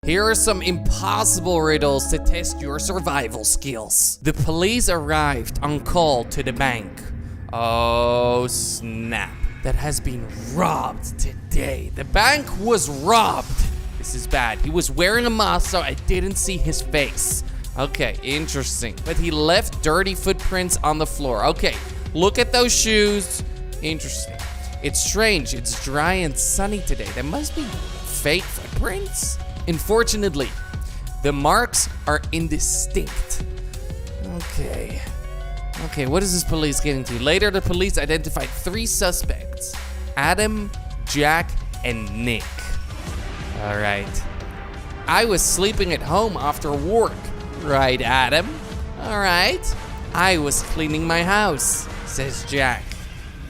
Here are some impossible riddles to test your survival skills. The police arrived on call to the bank. Oh, snap. That has been robbed today. The bank was robbed. This is bad. He was wearing a mask, so I didn't see his face. Okay, interesting. But he left dirty footprints on the floor. Okay, look at those shoes. Interesting. It's strange. It's dry and sunny today. There must be fake footprints. Unfortunately, the marks are indistinct. Okay, what is this police getting to? Later, the police identified 3 suspects: Adam, Jack, and Nick. All right. I was sleeping at home after work. Right, Adam? All right. I was cleaning my house, says Jack.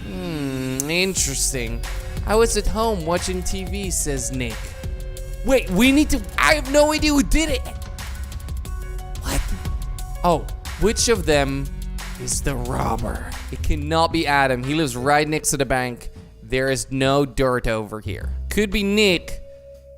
Interesting. I was at home watching TV, says Nick. Wait, I have no idea who did it. What? Oh, which of them is the robber? It cannot be Adam. He lives right next to the bank. There is no dirt over here. Could be Nick.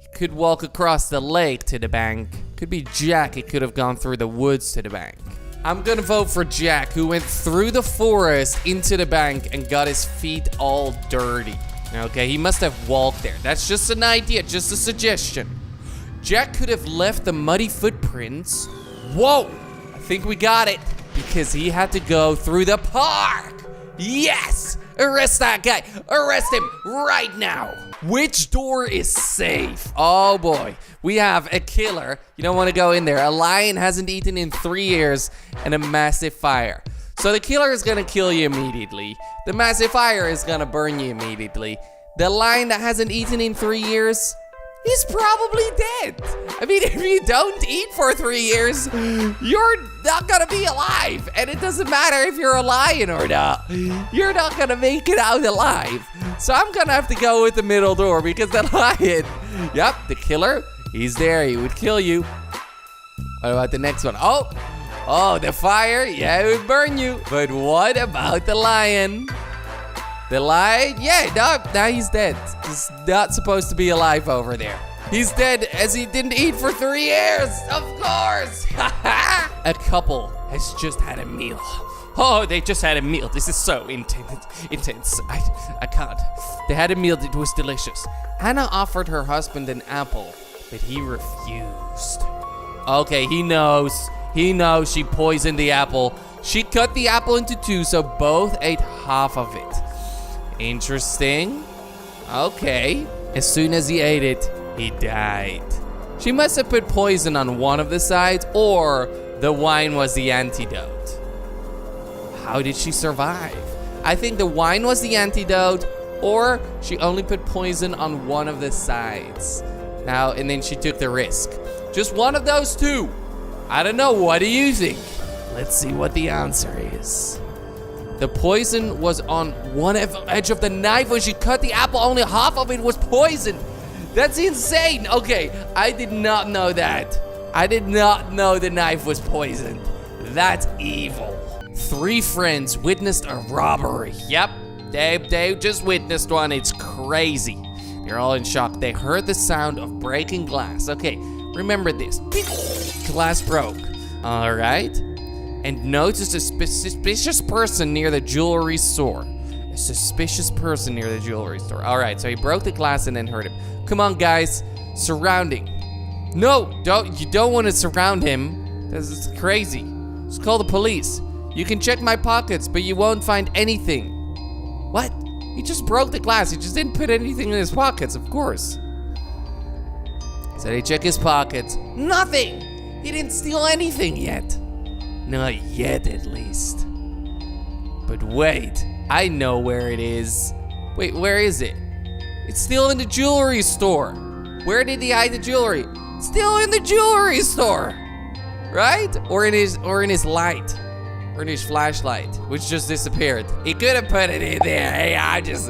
He could walk across the lake to the bank. Could be Jack. He could have gone through the woods to the bank. I'm gonna vote for Jack, who went through the forest into the bank and got his feet all dirty. Okay, he must have walked there. That's just an idea, just a suggestion. Jack could have left the muddy footprints. Whoa, I think we got it. Because he had to go through the park. Yes, arrest that guy. Arrest him right now. Which door is safe? Oh boy, we have a killer. You don't want to go in there. A lion hasn't eaten in 3 years and a massive fire. So the killer is gonna kill you immediately. The massive fire is gonna burn you immediately. The lion that hasn't eaten in 3 years, he's probably dead. I mean, if you don't eat for 3 years, you're not gonna be alive. And it doesn't matter if you're a lion or not. You're not gonna make it out alive. So I'm gonna have to go with the middle door because the lion, yep, the killer, he's there. He would kill you. What about the next one? Oh, the fire, yeah, it would burn you. But what about the lion? The lion, yeah, now he's dead. He's not supposed to be alive over there. He's dead as he didn't eat for 3 years, of course. A couple has just had a meal. Oh, they just had a meal. This is so intense. I can't. They had a meal that was delicious. Anna offered her husband an apple, but he refused. Okay, he knows. He knows she poisoned the apple. She cut the apple into 2, so both ate half of it. Interesting. Okay. As soon as he ate it, he died. She must have put poison on one of the sides, or the wine was the antidote. How did she survive? I think the wine was the antidote, or she only put poison on one of the sides. Now, and then she took the risk. Just one of those 2. I don't know, what do you think? Let's see what the answer is. The poison was on one edge of the knife. When she cut the apple, only half of it was poisoned. That's insane. Okay, I did not know that. I did not know the knife was poisoned. That's evil. 3 friends witnessed a robbery. Yep, they just witnessed one. It's crazy. They're all in shock. They heard the sound of breaking glass. Okay, remember this. Glass broke. All right. And noticed a suspicious person near the jewelry store. A suspicious person near the jewelry store. All right, so he broke the glass and then heard him. Come on, guys. Surrounding. No, you don't want to surround him. This is crazy. Just call the police. You can check my pockets, but you won't find anything. What? He just broke the glass. He just didn't put anything in his pockets, of course. So they check his pockets. Nothing! He didn't steal anything yet. Not yet, at least. But wait, I know where it is. Wait, where is it? It's still in the jewelry store. Where did he hide the jewelry? Still in the jewelry store, right? Or in his light, or in his flashlight, which just disappeared. He could have put it in there. Hey, I just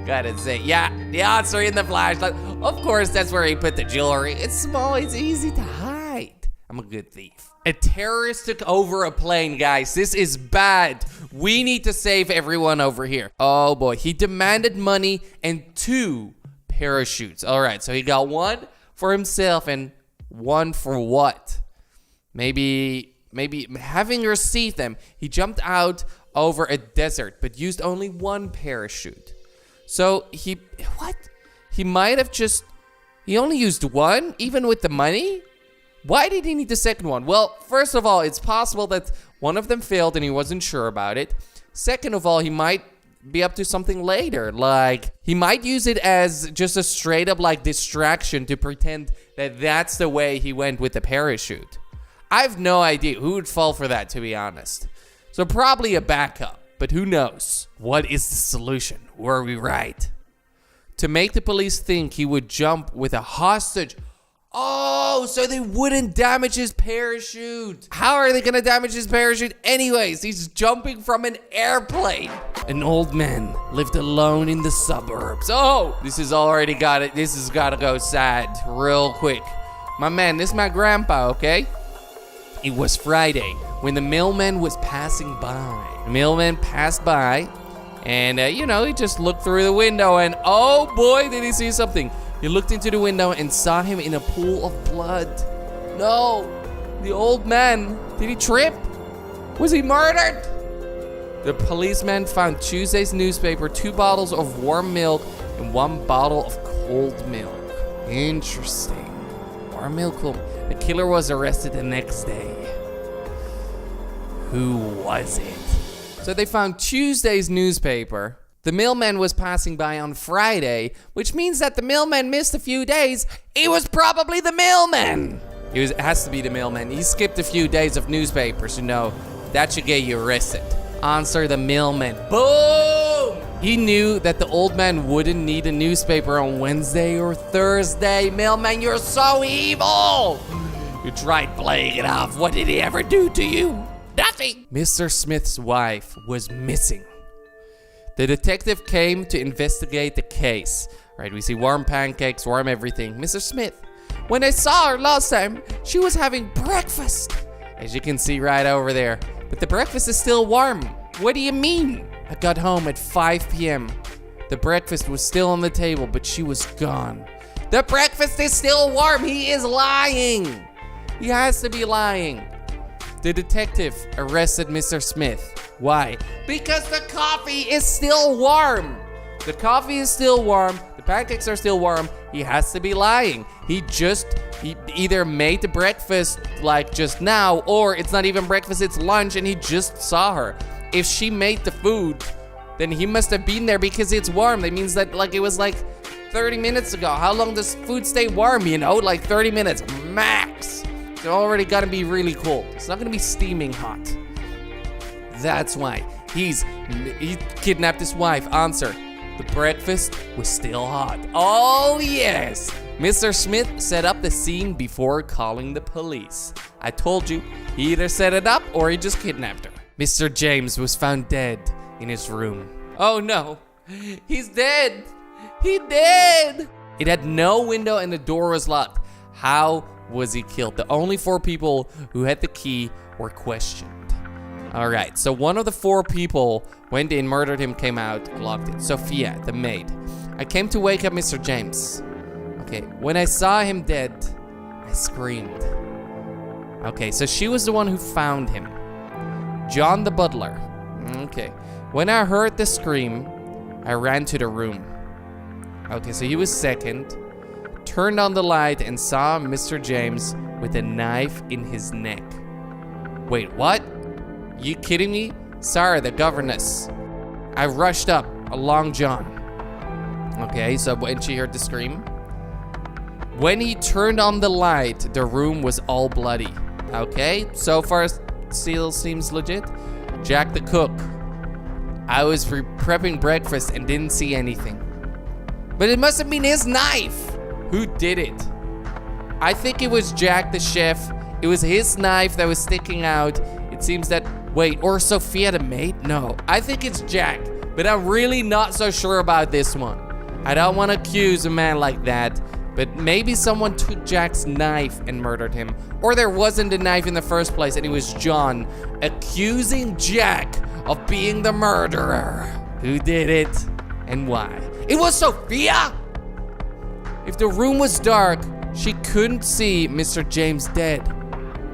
gotta say, yeah, the answer in the flashlight. Of course, that's where he put the jewelry. It's small, it's easy to hide. I'm a good thief. A terrorist took over a plane, guys. This is bad. We need to save everyone over here. Oh boy, he demanded money and 2 parachutes. All right, so he got 1 for himself and One for what? Maybe having received them, he jumped out over a desert, but used only one parachute. So he might have he only used one, even with the money? Why did he need the second one? Well, first of all, it's possible that one of them failed and he wasn't sure about it. Second of all, he might be up to something later. Like, he might use it as just a straight up like distraction to pretend that that's the way he went with the parachute. I have no idea who would fall for that, to be honest. So probably a backup, but who knows? What is the solution? Were we right? To make the police think he would jump with a hostage. Oh, so they wouldn't damage his parachute. How are they gonna damage his parachute anyways? He's jumping from an airplane. An old man lived alone in the suburbs. Oh, this has gotta go sad real quick. My man, this is my grandpa, okay? It was Friday when the mailman was passing by. The mailman passed by and, he just looked through the window and oh boy, did he see something. He looked into the window and saw him in a pool of blood. No, the old man, did he trip? Was he murdered? The policeman found Tuesday's newspaper, 2 bottles of warm milk and 1 bottle of cold milk. Interesting. Warm milk, cold. The killer was arrested the next day. Who was it? So they found Tuesday's newspaper. The mailman was passing by on Friday, which means that the mailman missed a few days. It was probably the mailman. It has to be the mailman. He skipped a few days of newspapers, that should get you arrested. Answer the mailman. Boom! He knew that the old man wouldn't need a newspaper on Wednesday or Thursday. Mailman, you're so evil! You tried playing it off. What did he ever do to you? Nothing! Mr. Smith's wife was missing. The detective came to investigate the case. Right, we see warm pancakes, warm everything. Mr. Smith, when I saw her last time, she was having breakfast. As you can see right over there. But the breakfast is still warm. What do you mean? I got home at 5 p.m. The breakfast was still on the table, but she was gone. The breakfast is still warm. He is lying. He has to be lying. The detective arrested Mr. Smith. Why? Because the coffee is still warm. The coffee is still warm. The pancakes are still warm. He has to be lying. He either made the breakfast like just now, or it's not even breakfast, it's lunch, and he just saw her. If she made the food, then he must have been there because it's warm. That means that it was 30 minutes ago. How long does food stay warm, 30 minutes max. It's already gotta be really cold. It's not gonna be steaming hot. That's why he kidnapped his wife. Answer. The breakfast was still hot. Oh yes. Mr. Smith set up the scene before calling the police. I told you, he either set it up or he just kidnapped her. Mr. James was found dead in his room. Oh no, he's dead. He dead. It had no window and the door was locked. How was he killed? The only 4 people who had the key were questioned. All right, so one of the 4 people went in, murdered him, came out, locked it. Sophia, the maid. I came to wake up Mr. James. Okay, when I saw him dead, I screamed. Okay, so she was the one who found him. John the butler. Okay, when I heard the scream, I ran to the room. Okay, so he was second. Turned on the light and saw Mr. James with a knife in his neck. Wait, what? You kidding me? Sarah, the governess. I rushed up along John. Okay, so when she heard the scream. When he turned on the light, the room was all bloody. Okay, so far still seems legit. Jack the cook. I was prepping breakfast and didn't see anything. But it must have been his knife. Who did it? I think it was Jack the chef. It was his knife that was sticking out. It seems that, wait, or Sophia the maid? No, I think it's Jack, but I'm really not so sure about this one. I don't want to accuse a man like that, but maybe someone took Jack's knife and murdered him. Or there wasn't a knife in the first place and it was John accusing Jack of being the murderer. Who did it and why? It was Sophia! If the room was dark, she couldn't see Mr. James dead.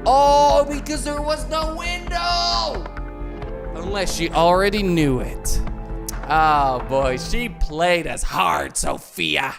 Oh, because there was no window! Unless she already knew it. Oh boy, she played us hard, Sophia.